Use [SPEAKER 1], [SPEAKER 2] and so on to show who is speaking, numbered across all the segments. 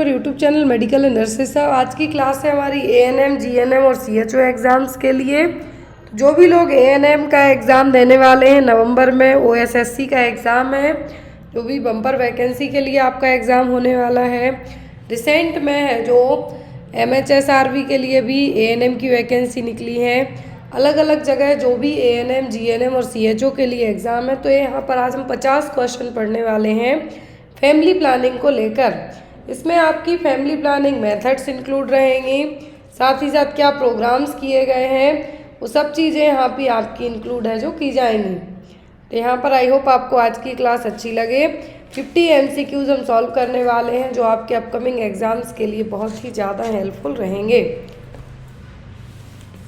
[SPEAKER 1] YouTube channel medical and nurses साहब, आज की क्लास है हमारी एएनएम, जीएनएम और सीएचओ एग्ज़ाम्स के लिए। जो भी लोग एएनएम का एग्ज़ाम देने वाले हैं नवंबर में, ओएसएससी का एग्ज़ाम है, जो भी बम्पर वैकेंसी के लिए आपका एग्ज़ाम होने वाला है। रिसेंट में है जो एमएचएसआरबी के लिए भी एएनएम की वैकेंसी निकली है। अलग अलग जगह जो भी एएनएम, जीएनएम और सीएचओ के लिए एग्ज़ाम है, तो यहाँ पर आज हम 50 क्वेश्चन पढ़ने वाले हैं फैमिली प्लानिंग को लेकर। इसमें आपकी फैमिली प्लानिंग मेथड्स इंक्लूड रहेंगी, साथ ही साथ क्या प्रोग्राम्स किए गए हैं, वो सब चीज़ें यहाँ पे आपकी इंक्लूड है जो की जाएंगी। तो यहाँ पर आई होप आपको आज की क्लास अच्छी लगे। 50 एमसीक्यूज हम सॉल्व करने वाले हैं जो आपके अपकमिंग एग्जाम्स के लिए बहुत ही ज़्यादा हेल्पफुल रहेंगे।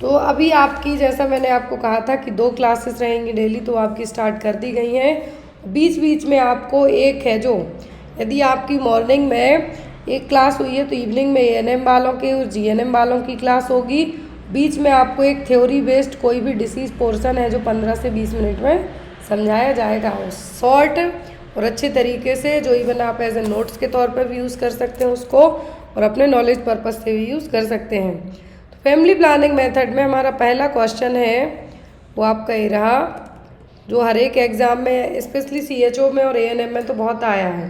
[SPEAKER 1] तो अभी आपकी, जैसा मैंने आपको कहा था कि 2 क्लासेस रहेंगी डेली, तो आपकी स्टार्ट कर दी गई हैं। बीच बीच में आपको एक है जो, यदि आपकी मॉर्निंग में एक क्लास हुई है तो इवनिंग में एएनएम वालों की और जीएनएम वालों की क्लास होगी। बीच में आपको एक थ्योरी बेस्ड कोई भी डिसीज़ पोर्शन है जो 15 से 20 मिनट में समझाया जाएगा, शॉर्ट और अच्छे तरीके से, जो इवन आप एज ए नोट्स के तौर पर भी यूज़ कर सकते हैं उसको, और अपने नॉलेज पर्पज़ से भी यूज़ कर सकते हैं। तो फैमिली प्लानिंग मेथड में हमारा पहला क्वेश्चन है वो आपका ये रहा, जो हर एक एग्ज़ाम में, स्पेशली सीएचओ में और एएनएम में तो बहुत आया है।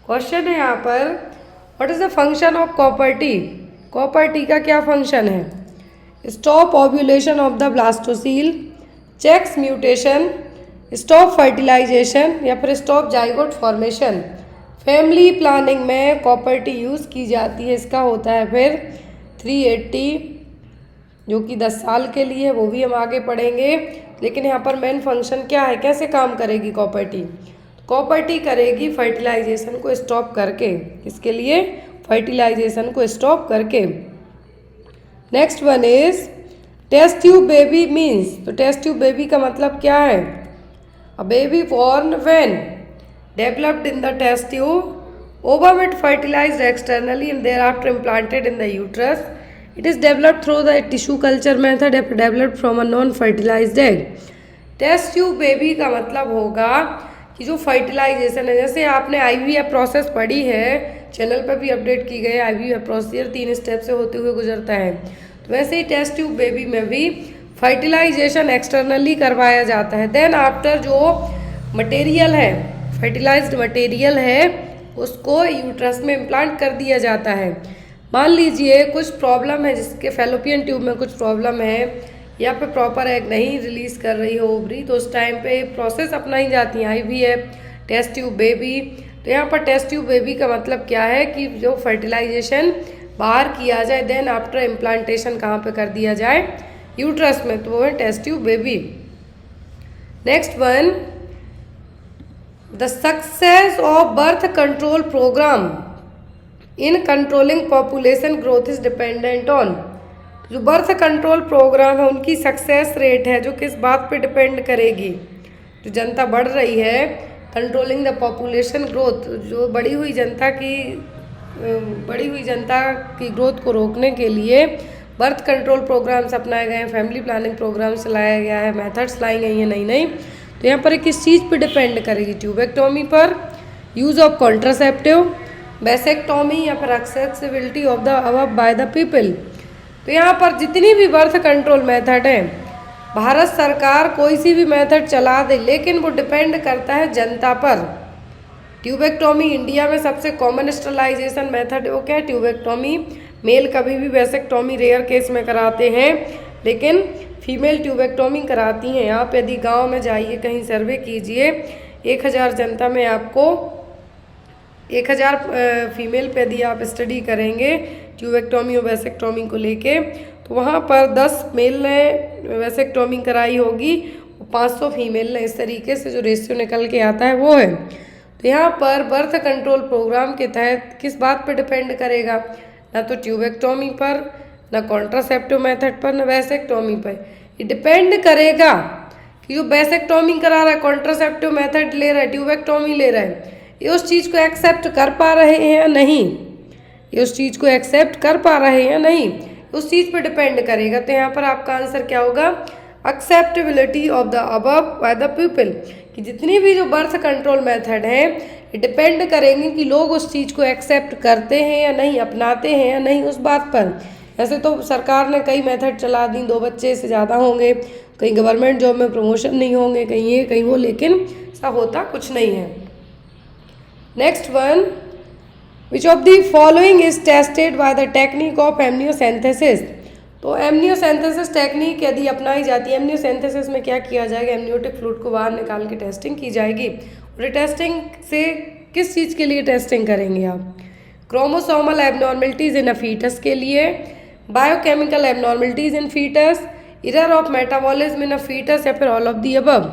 [SPEAKER 1] क्वेश्चन है यहाँ पर, what is the function of copper T? Copper T का क्या फंक्शन है? Stop ovulation of the blastocoel, checks mutation, stop fertilization या फिर stop zygote formation. Family planning में कॉपर टी यूज़ की जाती है। इसका होता है फिर 380 जो कि 10 साल के लिए है, वो भी हम आगे पढ़ेंगे। लेकिन यहाँ पर मेन फंक्शन क्या है, कैसे काम करेगी कॉपर टी? कॉपर टी करेगी फर्टिलाइजेशन को स्टॉप करके। इसके लिए फर्टिलाइजेशन को स्टॉप करके। Next one is test tube baby means. तो टेस्ट ट्यूब बेबी का मतलब क्या है? A baby born when developed in the test tube, ovum fertilized externally and thereafter implanted in the uterus. It is developed through the tissue culture method developed from a non-fertilized egg. Test tube baby का मतलब होगा कि जो fertilisation है, जैसे आपने IVF process पढ़ी है, चैनल पर भी अपडेट की गई, आईवीएफ प्रोसीजर 3 स्टेप से होते हुए गुजरता है, तो वैसे ही टेस्ट ट्यूब बेबी में भी फर्टिलाइजेशन एक्सटर्नली करवाया जाता है। देन आफ्टर जो मटेरियल है, फर्टिलाइज्ड मटेरियल है, उसको यूट्रस में इम्प्लांट कर दिया जाता है। मान लीजिए कुछ प्रॉब्लम है, जिसके फेलोपियन ट्यूब में कुछ प्रॉब्लम है या फिर प्रॉपर एग नहीं रिलीज कर रही हो ओवरी, तो उस टाइम पे प्रोसेस अपनाई जाती है आईवीएफ, टेस्ट ट्यूब बेबी। तो यहाँ पर टेस्ट ट्यूब बेबी का मतलब क्या है कि जो फर्टिलाइजेशन बाहर किया जाए, देन आफ्टर इम्प्लांटेशन कहाँ पे कर दिया जाए? यूट्रस में, तो वो है test tube baby. Next one, the success of birth control program in controlling population growth is dependent on. जो बर्थ कंट्रोल प्रोग्राम है उनकी सक्सेस रेट है जो किस बात पे डिपेंड करेगी? जो जनता बढ़ रही है, कंट्रोलिंग द पॉपुलेशन ग्रोथ, जो बढ़ी हुई जनता की ग्रोथ को रोकने के लिए बर्थ कंट्रोल प्रोग्राम्स अपनाए गए हैं, फैमिली प्लानिंग प्रोग्राम्स लाया गया है, मेथड्स लाई गई हैं नई नई। तो यहाँ पर किस चीज़ पे डिपेंड करेगी? ट्यूबेक्टोमी पर, यूज़ ऑफ कॉन्ट्रासेप्टिव, बेसेक्टोमी या फिर accessibility of the above by the people. तो यहाँ पर जितनी भी बर्थ कंट्रोल मेथड है, भारत सरकार कोई सी भी मेथड चला दे, लेकिन वो डिपेंड करता है जनता पर। ट्यूबेक्टोमी इंडिया में सबसे कॉमन स्टरलाइजेशन मेथड है, वो क्या है? ट्यूबेक्टोमी। मेल कभी भी बेसेक्टोमी रेयर केस में कराते हैं, लेकिन फीमेल ट्यूबेक्टोमी कराती हैं। आप यदि गांव में जाइए, कहीं सर्वे कीजिए, 1000 जनता में आपको 1000 फीमेल पे यदि आप स्टडी करेंगे ट्यूबेक्टोमी और वेसेक्टोमी को लेके, तो वहाँ पर 10 मेल ने वेसेक्टोमी कराई होगी, 500 फीमेल ने। इस तरीके से जो रेशियो निकल के आता है वो है। तो यहाँ पर बर्थ कंट्रोल प्रोग्राम के तहत किस बात पर डिपेंड करेगा? ना तो ट्यूबेक्टोमी पर, ना कॉन्ट्रासेप्टिव मेथड पर, ना वेसेक्टोमी पर। ये डिपेंड करेगा कि जो वेसेक्टोमी करा रहा है, कॉन्ट्रासेप्टिव मेथड ले रहा है, ट्यूबेक्टोमी ले रहा है, ये उस चीज़ को एक्सेप्ट कर पा रहे हैं या नहीं, ये उस चीज़ को एक्सेप्ट कर पा रहे हैं या नहीं, उस चीज़ पे डिपेंड करेगा। तो यहाँ पर आपका आंसर क्या होगा? Acceptability of the above by the people, कि जितनी भी जो बर्थ कंट्रोल मेथड है डिपेंड करेंगे कि लोग उस चीज़ को एक्सेप्ट करते हैं या नहीं, अपनाते हैं या नहीं, उस बात पर। ऐसे तो सरकार ने कई मेथड चला दी, 2 बच्चे से ज़्यादा होंगे, कहीं गवर्नमेंट जॉब में प्रमोशन नहीं होंगे, कहीं ये कहीं वो, लेकिन ऐसा होता कुछ नहीं है। Next one, which of the following is tested by the technique of amniocentesis. तो एमनियोसेंथेसिस टेक्निक यदि अपनाई जाती है, एमनियोसेंथेसिस में क्या किया जाएगा, एमनियोटिक फ्लूइड को बाहर निकाल के टेस्टिंग की जाएगी। और टेस्टिंग से किस चीज़ के लिए टेस्टिंग करेंगे आप? Chromosomal abnormalities in a foetus के लिए, biochemical abnormalities in foetus, error of metabolism in a foetus, या फिर all of the above.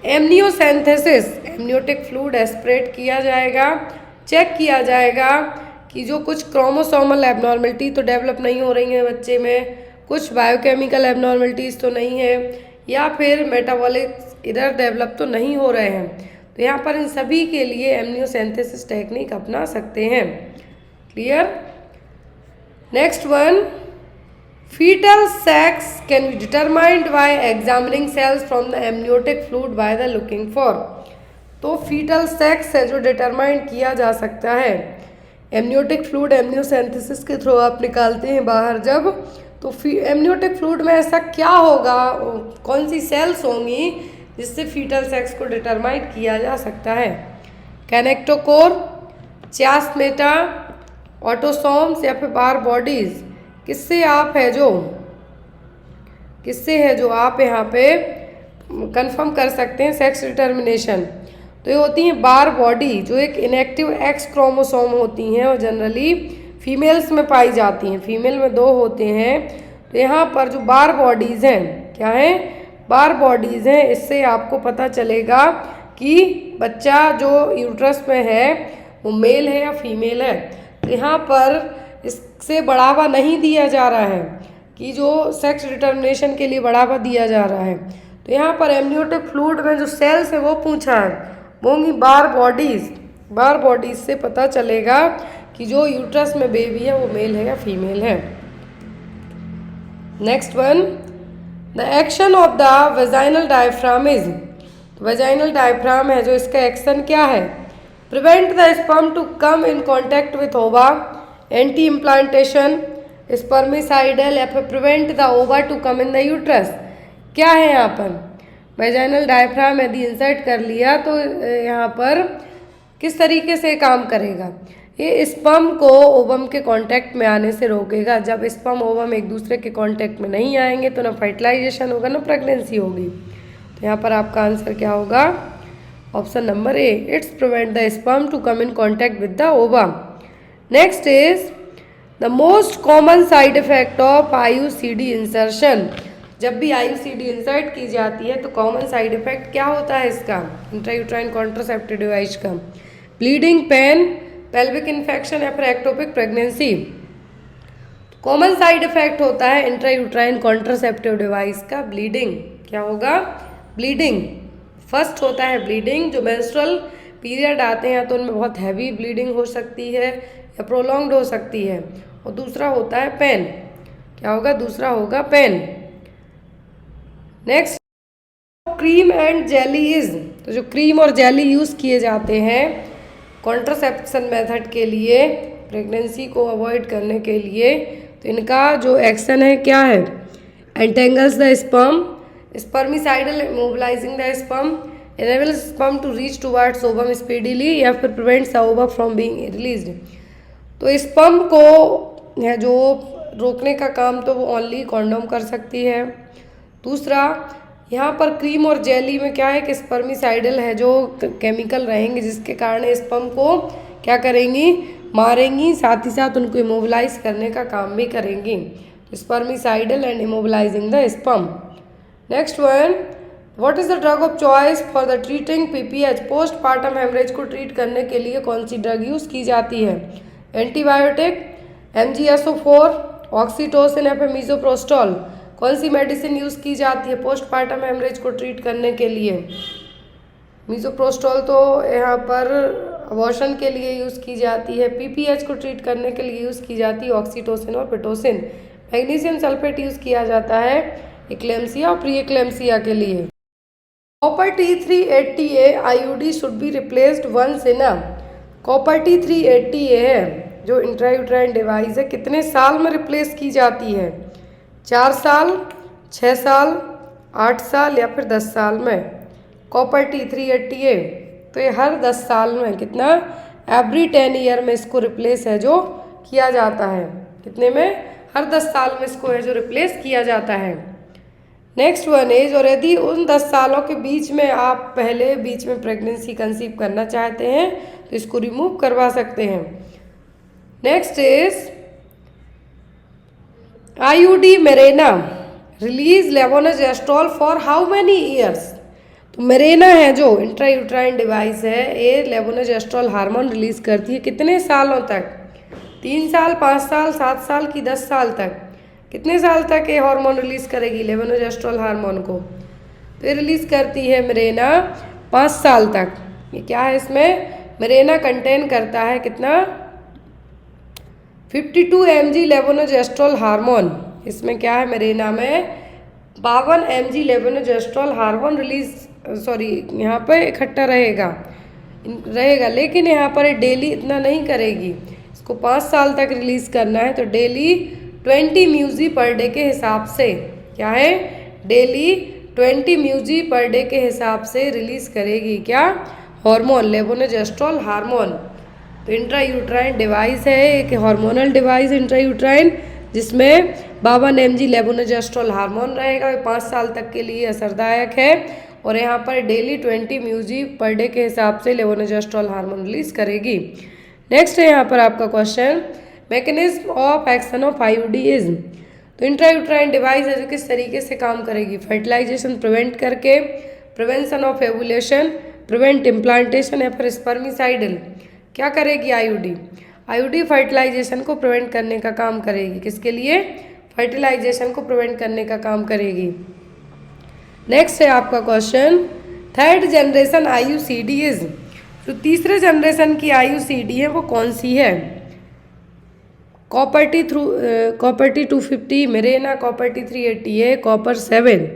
[SPEAKER 1] Amniocentesis, amniotic fluid aspirate किया जाएगा, चेक किया जाएगा कि जो कुछ क्रोमोसोमल एबनॉर्मलिटी तो डेवलप नहीं हो रही हैं बच्चे में, कुछ बायोकेमिकल एबनॉर्मलिटीज़ तो नहीं है, या फिर मेटाबॉलिक एरर डेवलप तो नहीं हो रहे हैं। तो यहाँ पर इन सभी के लिए एमनियोसेंथेसिस टेक्निक अपना सकते हैं। Clear? Next one, fetal sex can be determined by examining cells from the amniotic fluid by the looking for। तो fetal sex है जो डिटरमाइन किया जा सकता है एमनियोटिक फ्लूइड एमनियोसेंथेसिस के थ्रू आप निकालते हैं बाहर जब, तो एमनियोटिक फ्लूइड में ऐसा क्या होगा, कौन सी सेल्स होंगी जिससे फीटल सेक्स को डिटरमाइन किया जा सकता है? कैनेक्टोकोर, चास्मेटा, ऑटोसोम्स, या फिर बार बॉडीज। किससे आप है जो आप यहाँ पे कंफर्म कर सकते हैं सेक्स डिटर्मिनेशन? तो ये होती हैं बार बॉडी, जो एक इनएक्टिव एक्स क्रोमोसोम होती हैं और जनरली फीमेल्स में पाई जाती हैं, फीमेल में 2 होते हैं। तो यहाँ पर जो बार बॉडीज़ हैं, क्या हैं? बार बॉडीज़ हैं। इससे आपको पता चलेगा कि बच्चा जो यूट्रस में है वो मेल है या फीमेल है। तो यहाँ पर इससे बढ़ावा नहीं दिया जा रहा है कि जो सेक्स डिटर्मिनेशन के लिए बढ़ावा दिया जा रहा है। तो यहाँ पर एमनियोटिक फ्लूइड में जो सेल्स है वो पूछा है, वो होंगी बार बॉडीज़। बार बॉडीज़ से पता चलेगा कि जो यूट्रस में बेबी है वो मेल है या फीमेल है। Next one, the action of the vaginal diaphragm is. तो वेजाइनल डायफ्राम है जो, इसका एक्शन क्या है? Prevent the sperm to come in contact with ova, anti implantation, spermicidal, या फिर prevent the ova to come in the uterus. क्या है यहाँ पर? वेजाइनल डायफ्राम यदि इंसर्ट कर लिया तो यहाँ पर किस तरीके से काम करेगा? ये स्पर्म को ओवम के कांटेक्ट में आने से रोकेगा। जब स्पर्म ओवम एक दूसरे के कांटेक्ट में नहीं आएंगे तो ना फर्टिलाइजेशन होगा ना प्रेगनेंसी होगी। तो यहाँ पर आपका आंसर क्या होगा? Option number A, it's prevent the sperm to come in contact with the ovum. Next is the most common side effect of IUCD insertion. जब भी IUCD इंसर्ट की जाती है तो कॉमन साइड इफेक्ट क्या होता है इसका, इंट्रायूट्राइन कॉन्ट्रासेप्टिव डिवाइस का? ब्लीडिंग, पेन, पेल्विक इन्फेक्शन, या फिर ectopic pregnancy. Common side effect होता है इंट्रायूट्राइन कॉन्ट्रासेप्टिव डिवाइस का ब्लीडिंग। क्या होगा? ब्लीडिंग। फर्स्ट होता है ब्लीडिंग, जो मेंस्ट्रुअल पीरियड आते हैं तो उनमें बहुत हैवी ब्लीडिंग हो सकती है या प्रोलॉन्ग्ड हो सकती है। और दूसरा होता है पेन। क्या होगा? दूसरा होगा pain. Next, cream and jelly is. तो जो क्रीम और जेली यूज़ किए जाते हैं कॉन्ट्रासेप्शन मेथड के लिए, प्रेगनेंसी को अवॉइड करने के लिए, तो इनका जो एक्शन है क्या है? Entangles the sperm, spermicidal, mobilising the sperm, enables sperm to reach towards ovum speedily, या फिर prevents the ova from being released। तो स्पर्म को है जो रोकने का काम तो वो ओनली कॉन्डोम कर सकती है। दूसरा, यहाँ पर क्रीम और जेली में क्या है कि स्पर्मिसाइडल है जो केमिकल रहेंगे जिसके कारण स्पर्म को क्या करेंगी? मारेंगी, साथ ही साथ उनको इमोबिलाइज करने का काम भी करेंगी। तो spermicidal and immobilising the sperm. Next one, what is the drug of choice for the treating PPH? Postpartum haemorrhage को ट्रीट करने के लिए कौन सी ड्रग यूज़ की जाती है? एंटीबायोटिक, MgSO4, ऑक्सीटोसिन, या फिर मीजोप्रोस्टॉल। कौन सी मेडिसिन यूज़ की जाती है पोस्टपार्टम हेमरेज को ट्रीट करने के लिए? मीजोप्रोस्टॉल तो यहाँ पर अबॉर्शन के लिए यूज़ की जाती है। PPH को ट्रीट करने के लिए यूज़ की जाती है ऑक्सीटोसिन और पिटोसिन। मैग्नीशियम सल्फेट यूज़ किया जाता है एक्लेम्सिया और प्री एक्लेम्सिया के लिए। Copper T380A IUD should be replaced once in a, copper T380A है जो इंट्रायूट्राइन डिवाइस है, कितने साल में रिप्लेस की जाती है? 4 साल, 6 साल, 8 साल या फिर 10 साल में? कॉपर T380A तो ये हर 10 साल में, कितना, एवरी 10 ईयर में इसको रिप्लेस है जो किया जाता है। कितने में? हर 10 साल में इसको है जो रिप्लेस किया जाता है। नेक्स्ट वन इज, और यदि उन 10 सालों के बीच में आप पहले बीच में प्रेगनेंसी कंसीव करना चाहते हैं तो इसको रिमूव करवा सकते हैं। Next is IUD Mirena release levonorgestrel for how many years? तो मेरेना है जो इंट्रायूट्राइन डिवाइस है, ये लेवोनोजेस्ट्रॉल हार्मोन रिलीज करती है कितने सालों तक? 3 साल, 5 साल, 7 साल की 10 साल तक? कितने साल तक ये हार्मोन रिलीज करेगी लेवोनोजेस्ट्रॉल हार्मोन को? तो ये रिलीज करती है मेरेना 5 साल तक। ये क्या है इसमें? मेरेना कंटेन करता है कितना? 52 mg लेवोनोजेस्ट्रॉल हार्मोन। इसमें क्या है? मेरेना में 52 mg लेवोनोजेस्ट्रॉल हार्मोन रिलीज यहाँ पे इकट्ठा रहेगा, लेकिन यहाँ पर डेली इतना नहीं करेगी, इसको 5 साल तक रिलीज करना है तो डेली 20 म्यूजी पर डे के हिसाब से, क्या है, डेली 20 म्यूजी पर डे के हिसाब से रिलीज करेगी क्या? Hormone, levonorgestrel hormone. तो इंट्रायूट्राइन डिवाइस है, एक हार्मोनल डिवाइस इंट्रायूट्राइन, जिसमें 52 mg लेवोनोजेस्ट्रॉल हार्मोन रहेगा। ये 5 साल तक के लिए असरदायक है और यहाँ पर डेली 20 म्यूजी पर डे के हिसाब से लेवोनोजेस्ट्रॉल हार्मोन रिलीज करेगी। नेक्स्ट है यहाँ पर आपका question, mechanism of action of IUD is. तो इंट्रायूट्राइन डिवाइस है जो किस तरीके से काम करेगी? फर्टिलाइजेशन प्रिवेंट करके, प्रिवेंशन ऑफ एवुलेशन, प्रिवेंट इम्प्लांटेशन या फिर स्पर्मिसाइडल। क्या करेगी IUD फर्टिलाइजेशन को प्रिवेंट करने का काम करेगी। किसके लिए? फर्टिलाइजेशन को प्रिवेंट करने का काम करेगी। नेक्स्ट है आपका question, third generation IUCD is. जो तीसरे जनरेशन की IUCD है वो कौन सी है? Copper T250, Mirena, copper T380A, copper 7।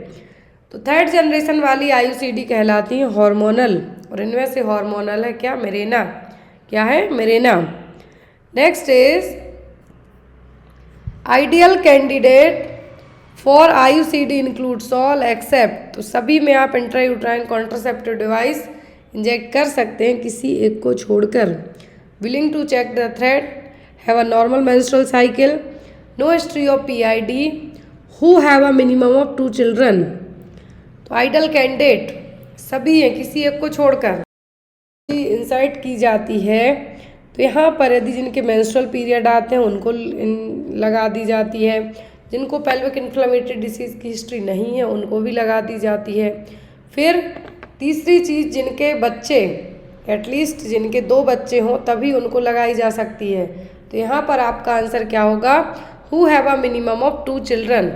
[SPEAKER 1] तो थर्ड जनरेशन वाली IUCD कहलाती है हार्मोनल, और इनमें से हार्मोनल है क्या? मेरेना। क्या है? Mirena. Next is ideal candidate for IUCD includes all except. तो सभी में आप इंट्रायूट्राइन कॉन्ट्रासेप्टिव डिवाइस इंजेक्ट कर सकते हैं किसी एक को छोड़कर। Willing to check the thread, have a normal menstrual cycle, no history of PID, who have a minimum of 2 children. तो आइडियल कैंडिडेट सभी हैं किसी एक को छोड़कर इंसर्ट की जाती है। तो यहाँ पर यदि जिनके मेंस्ट्रुअल पीरियड आते हैं उनको लगा दी जाती है, जिनको पेल्विक इन्फ्लेमेटरी डिसीज़ की हिस्ट्री नहीं है उनको भी लगा दी जाती है। फिर तीसरी चीज़, जिनके बच्चे, एटलीस्ट जिनके 2 बच्चे हों तभी उनको लगाई जा सकती है। तो यहाँ पर आपका आंसर क्या होगा? Who have a minimum of 2 children.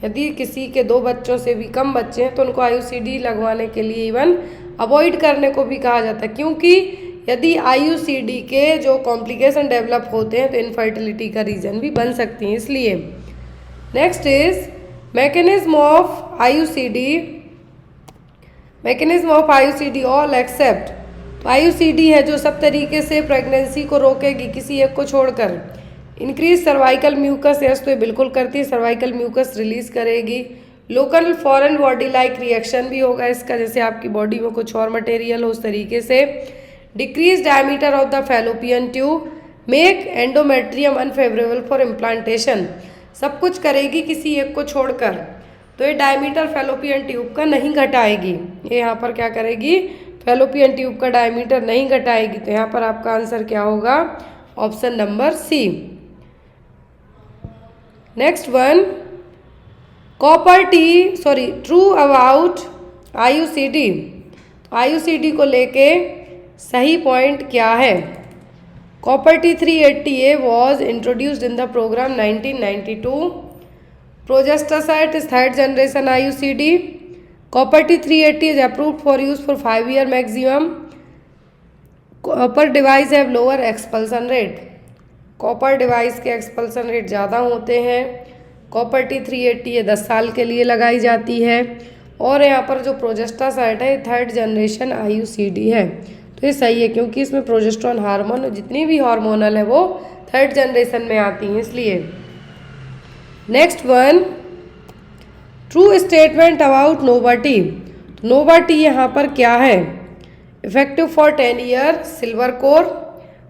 [SPEAKER 1] यदि किसी के 2 बच्चों से भी कम बच्चे हैं तो उनको IUCD लगवाने के लिए इवन अवॉइड करने को भी कहा जाता है, क्योंकि यदि IUCD के जो कॉम्प्लिकेशन डेवलप होते हैं तो इनफर्टिलिटी का रीज़न भी बन सकती हैं, इसलिए। Next is mechanism of IUCD all except. तो IUCD है जो सब तरीके से प्रेगनेंसी को रोकेगी किसी एक को छोड़कर। इंक्रीज सर्वाइकल म्यूकस, यस तो ये बिल्कुल करती है, सर्वाइकल म्यूकस रिलीज करेगी। Local foreign body like reaction भी होगा इसका, जैसे आपकी बॉडी में कुछ और मटेरियल हो उस तरीके से। Decrease diameter of the fallopian tube, make endometrium unfavourable for implantation. सब कुछ करेगी किसी एक को छोड़कर। तो ये डायमीटर फैलोपियन ट्यूब का नहीं घटाएगी, ये यहाँ पर क्या करेगी? फैलोपियन ट्यूब का डायमीटर नहीं घटाएगी। तो यहाँ पर आपका आंसर क्या होगा? Option number C। Next one, true about IUCD। IUCD को लेके सही पॉइंट क्या है? Copper T380A was introduced in the programme 1992। Progestasert is third generation IUCD। Copper T380 is approved for use for 5 year maximum. Copper device have lower expulsion rate. Copper device के expulsion rate ज़्यादा होते हैं। Copper T380 ये 10 साल के लिए लगाई जाती है। और यहाँ पर जो प्रोजेस्टासाइड है 3rd जनरेशन IUCD है। तो ये सही है क्योंकि इसमें प्रोजेस्टेरॉन हार्मोन जितनी भी हार्मोनल है वो 3rd जनरेशन में आती हैं इसलिए। Next one, true statement about Nova T. Nova T यहाँ पर क्या है? Effective for 10 year, silver core,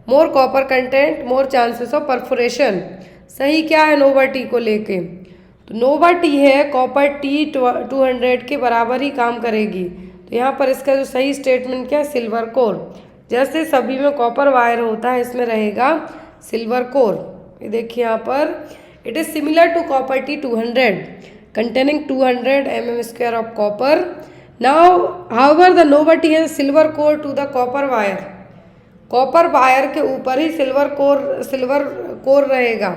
[SPEAKER 1] more copper content, more chances of perforation. सही क्या है नोवाटी को लेके? तो नोवाटी है कॉपर T200 के बराबर ही काम करेगी। तो यहाँ पर इसका जो सही स्टेटमेंट क्या है? Silver core. जैसे सभी में कॉपर वायर होता है इसमें रहेगा सिल्वर कोर। ये देखिए यहाँ पर, it is similar to copper T200 containing 200 mm² of copper. Now, however, the Novaty has silver core to the copper wire. Copper wire के ऊपर ही सिल्वर कोर रहेगा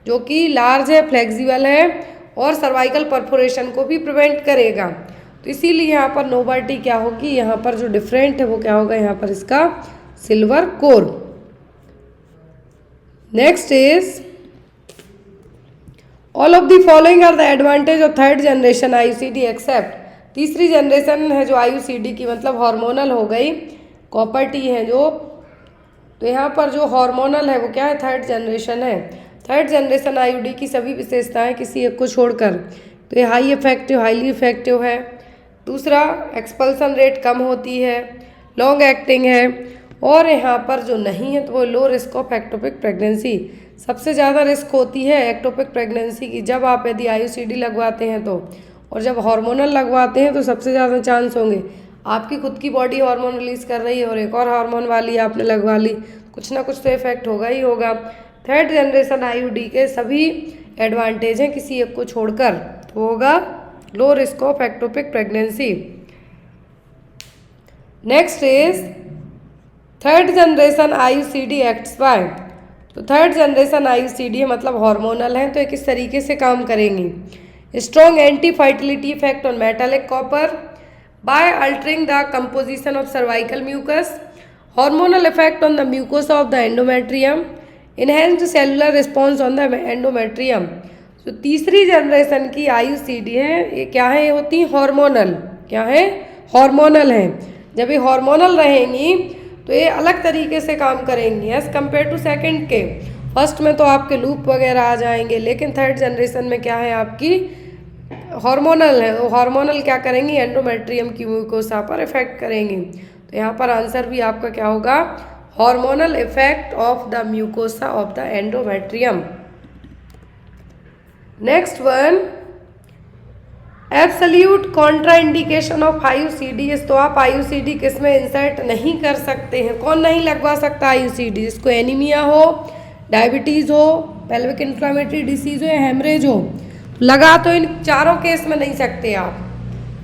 [SPEAKER 1] जो कि लार्ज है, फ्लेक्सिबल है और सर्वाइकल परफोरेशन को भी प्रिवेंट करेगा। तो इसीलिए यहाँ पर नोवाटी क्या होगी? यहाँ पर जो डिफरेंट है वो क्या होगा? यहाँ पर इसका silver core. Next is, all of the following are the advantage of 3rd generation IUCD except. तीसरी जनरेशन है जो IUCD की, मतलब हार्मोनल हो गई, कॉपर टी है जो। तो यहाँ पर जो हार्मोनल है वो क्या है? 3rd जनरेशन है। 3rd जनरेशन IUD की सभी विशेषताएं किसी एक को छोड़कर। तो ये हाईली इफेक्टिव है। दूसरा, एक्सपल्सन रेट कम होती है, लॉन्ग एक्टिंग है। और यहाँ पर जो नहीं है तो वो लो रिस्क ऑफ एक्टोपिक प्रेगनेंसी। सबसे ज़्यादा रिस्क होती है एक्टोपिक प्रेगनेंसी की जब आप यदि IUCD लगवाते हैं तो, और जब हार्मोनल लगवाते हैं तो सबसे ज़्यादा चांस होंगे आपकी खुद की बॉडी हार्मोन रिलीज कर रही है और एक और हार्मोन वाली आपने लगवा ली, कुछ ना कुछ तो इफेक्ट होगा ही होगा। 3rd जनरेशन IUD के सभी एडवांटेज हैं किसी एक को छोड़कर, तो होगा low risk of ectopic pregnancy. Next is 3rd generation IUCD acts by. तो 3rd जनरेशन IUCD मतलब हार्मोनल हैं तो ये किस तरीके से काम करेंगी? Strong anti fertility effect on metallic copper by altering the composition of cervical mucus, hormonal effect on the mucosa of the endometrium, enhanced cellular response on the endometrium. तो तीसरी जनरेशन की IUCD है, ये क्या है? ये होती हार्मोनल। क्या है? हार्मोनल है। जब ये हार्मोनल रहेंगी तो ये अलग तरीके से काम करेंगी एज कम्पेयर टू सेकंड के। फर्स्ट में तो आपके लूप वगैरह आ जाएंगे, लेकिन 3rd जनरेशन में क्या है? आपकी हार्मोनल है। वो हार्मोनल क्या करेंगी? एंडोमेट्रियम की म्यूकोसा पर इफेक्ट करेंगी। तो यहाँ पर आंसर भी आपका क्या होगा? Hormonal effect of the mucosa of the endometrium. Next one, absolute contraindication of IUCD। तो आप IUCD किस में इंसर्ट नहीं कर सकते हैं? कौन नहीं लगवा सकता IUCD? जिसको एनीमिया हो, डायबिटीज़ हो, पेल्विक इन्फ्लामेटरी डिसीज हो या हेमरेज हो। लगा तो इन चारों केस में नहीं सकते आप,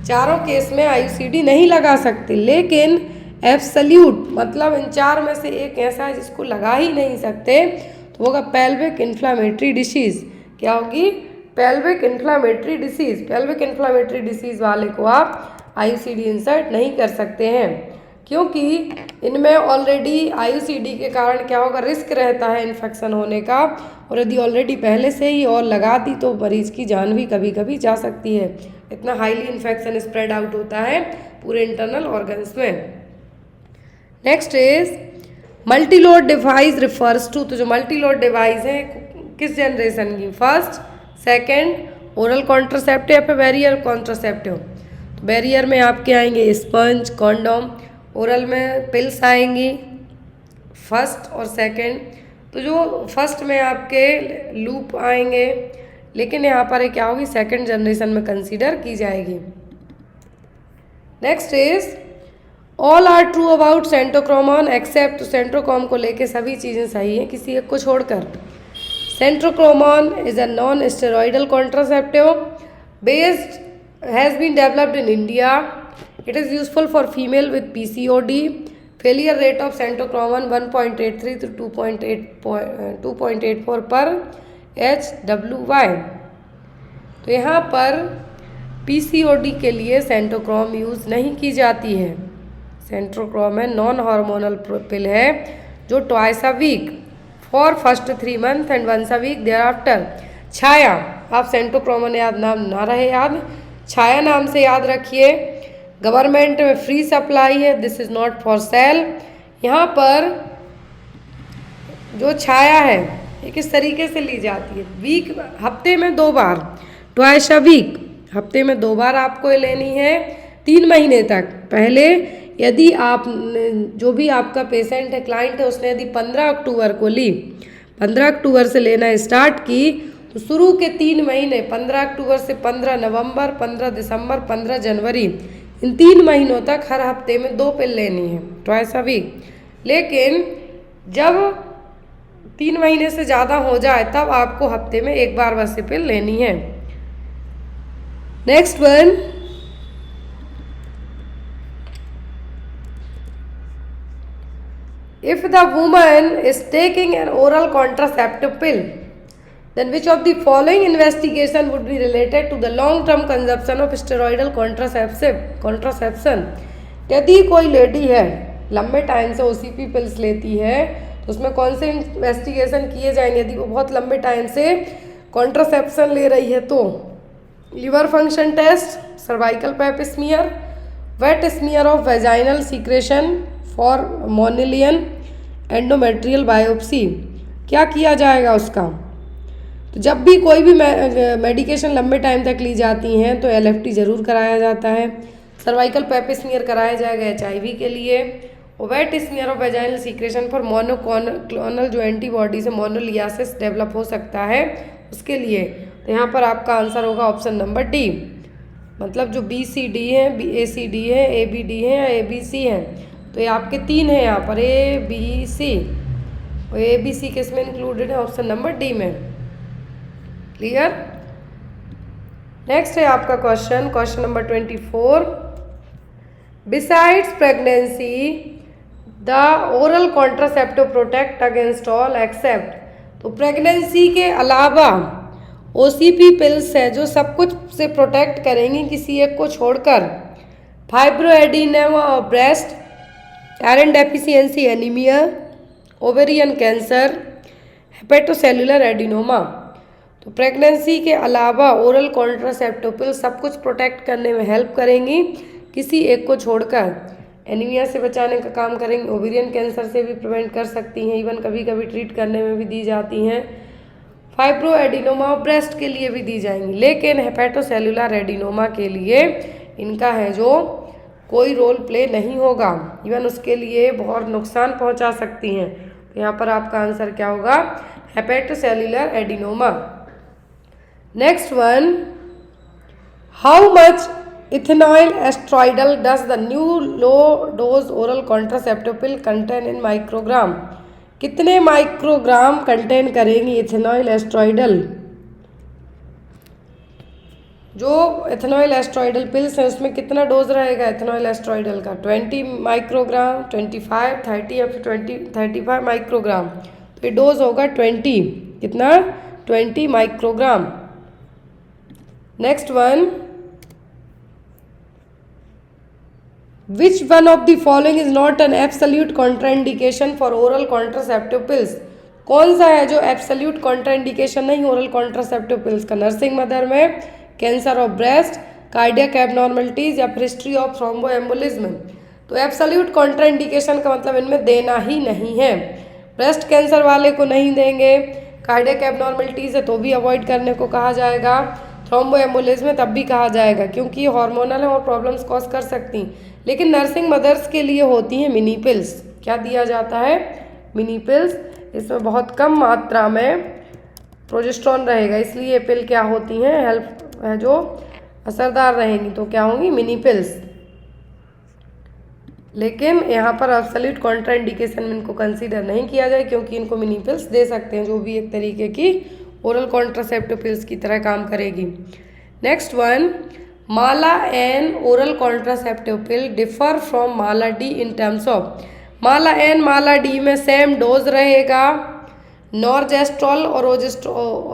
[SPEAKER 1] चारों केस में IUCD नहीं लगा सकते, लेकिन एब्सोल्यूट मतलब इन चार में से एक ऐसा है जिसको लगा ही नहीं सकते, तो होगा पेल्विक इन्फ्लामेटरी डिसीज। क्या होगी? Pelvic inflammatory disease. Pelvic inflammatory disease वाले को आप IUCD इंसर्ट नहीं कर सकते हैं क्योंकि इनमें ऑलरेडी IUCD के कारण क्या होगा? रिस्क रहता है इन्फेक्शन होने का, और यदि ऑलरेडी पहले से ही और लगा दी तो मरीज की जान भी कभी कभी जा सकती है। इतना हाईली इन्फेक्शन स्प्रेड आउट होता है पूरे इंटरनल ऑर्गन्स में। Next is multiload device refers to. तो जो मल्टीलोड डिवाइस है किस जनरेशन की? 1st, 2nd, ओरल कॉन्ट्रासेप्टिव या फिर बैरियर कॉन्ट्रासेप्टिव। तो बैरियर में आपके आएंगे स्पंज, कॉन्डोम, ओरल में पिल्स आएंगी 1st और 2nd। तो जो 1st में आपके लूप आएंगे, लेकिन यहाँ पर क्या होगी? 2nd जनरेशन में कंसीडर की जाएगी। Next is all are true about centchroman except. Centchroman को लेके सभी चीज़ें सही हैं किसी एक को छोड़कर। Centchroman is a non steroidal contraceptive based has been developed in India. It is useful for female with PCOD। Failure rate of centchroman 1.83 to 2.84 पर HWY। तो यहाँ पर PCOD के लिए सेंट्रोक्रोम यूज़ नहीं की जाती है। सेंट्रोक्रोम है नॉन हार्मोनल पिल है जो twice a week for first 3 months and once a week thereafter. Chhaya, आप सेंट्रोक्रोमन याद नाम ना रहे याद, छाया नाम से याद रखिए। गवर्नमेंट में फ्री सप्लाई है, this is not for sale. यहाँ पर जो छाया है ये किस तरीके से ली जाती है, वीक, हफ्ते में 2 बार, ट्वाइस अ वीक, हफ्ते में 2 बार आपको ये लेनी है 3 महीने तक। पहले यदि आप जो भी आपका पेशेंट है, क्लाइंट है, उसने यदि 15 अक्टूबर को ली, 15 अक्टूबर से लेना स्टार्ट की, तो शुरू के 3 महीने 15 अक्टूबर से 15 नवंबर, 15 दिसंबर, 15 जनवरी, इन 3 महीनों तक हर हफ्ते में 2 पिल लेनी है, ट्वाइस अ वीक। लेकिन जब 3 महीने से ज़्यादा हो जाए तब आपको हफ्ते में 1 बार बस पिल लेनी है। Next one, if the woman is taking an oral contraceptive pill, then which of the following investigation would be related to the long term consumption of steroidal contraception? यदि कोई लेडी है लंबे टाइम से OCP पिल्स लेती है तो उसमें कौन से इन्वेस्टिगेशन किए जाएंगे? यदि वो बहुत लंबे टाइम से कॉन्ट्रासेप्शन ले रही है तो liver function test, cervical pap smear, wet smear of vaginal secretion for monilia, endometrial biopsy, क्या किया जाएगा उसका? तो जब भी कोई भी मेडिकेशन लंबे टाइम तक ली जाती हैं तो LFT ज़रूर कराया जाता है। सर्वाइकल पैप स्मीयर कराया जाएगा HIV के लिए, और wet smear of vaginal secretion for monoclonal, जो एंटीबॉडी से मोनोलियासिस डेवलप हो सकता है उसके लिए। तो यहाँ पर आपका आंसर होगा ऑप्शन नंबर डी, मतलब जो BCD है, ACD है, ABD है या ABC है, तो ये आपके 3 हैं यहाँ पर, ABC, और ABC किस में इंक्लूडेड है? ऑप्शन नंबर डी में। क्लियर? नेक्स्ट है आपका question number 24, besides pregnancy the oral contraceptive protect against all except, तो प्रेगनेंसी के अलावा OCP पिल्स है जो सब कुछ से प्रोटेक्ट करेंगी किसी एक को छोड़कर। फाइब्रोएडिनोमा और breast, iron deficiency anaemia, ovarian cancer, hepatocellular adenoma. तो प्रेगनेंसी के अलावा ओरल कॉन्ट्रासेप्टिव पिल सब कुछ प्रोटेक्ट करने में हेल्प करेंगी किसी एक को छोड़कर। एनीमिया से बचाने का काम करेंगी, ओवेरियन कैंसर से भी प्रिवेंट कर सकती हैं, इवन कभी कभी ट्रीट करने में भी दी जाती हैं। फाइब्रोएडिनोमा और ब्रेस्ट के लिए भी दी जाएंगी, लेकिन हेपेटोसेलुलर एडिनोमा के लिए इनका है जो कोई रोल प्ले नहीं होगा, इवन उसके लिए बहुत नुकसान पहुंचा सकती हैं। तो यहाँ पर आपका आंसर क्या होगा? Hepatocellular adenoma. Next one, how much ethinyl oestradiol does the new low dose oral contraceptive pill contain in microgram, कितने माइक्रोग्राम कंटेन करेंगी इथेनॉइल एस्ट्रॉइडल? जो इथेनॉइल एस्ट्रॉइडल पिल्स हैं उसमें कितना डोज रहेगा इथेनॉइल एस्ट्रॉइडल का? 20 माइक्रोग्राम, 25, 30 या फिर 35 माइक्रोग्राम। तो ये डोज होगा 20, कितना? 20 microgram. Next one, which one of the following is not an absolute contraindication for oral contraceptive pills, कौन सा है जो एब्सोल्यूट कॉन्ट्राइंडिकेशन नहीं ओरल कॉन्ट्रासेप्टिव पिल्स का? नर्सिंग मदर में, cancer of breast, cardiac abnormalities या फिर हिस्ट्री ऑफ थ्रोम्बोएम्बोलिज्म। तो एब्सोल्यूट कॉन्ट्राइंडिकेशन का मतलब इनमें देना ही नहीं है। ब्रेस्ट कैंसर वाले को नहीं देंगे, कार्डियक एबनॉर्मलिटीज है तो भी अवॉइड करने को कहा जाएगा, थ्रोम्बोएम्बोलिज्म में तब भी कहा जाएगा क्योंकि ये हार्मोनल है और प्रॉब्लम्स कॉज कर सकती हैं। लेकिन नर्सिंग मदर्स के लिए होती हैं मिनी पिल्स। क्या दिया जाता है? Mini pills. इसमें बहुत कम मात्रा में प्रोजेस्टेरॉन रहेगा, इसलिए ये पिल क्या होती हैं? हेल्प है जो असरदार रहेंगी, तो क्या होंगी? Mini pills. लेकिन यहाँ पर एब्सोल्यूट कॉन्ट्राइंडिकेशन में इनको कंसीडर नहीं किया जाए क्योंकि इनको मिनी पिल्स दे सकते हैं जो भी एक तरीके की ओरल कॉन्ट्रासेप्टिव पिल्स की तरह काम करेगी। Next one, Mala N oral contraceptive pill differ from Mala D in terms of, Mala N Mala D में सेम डोज रहेगा, नॉर्जेस्ट्रॉल और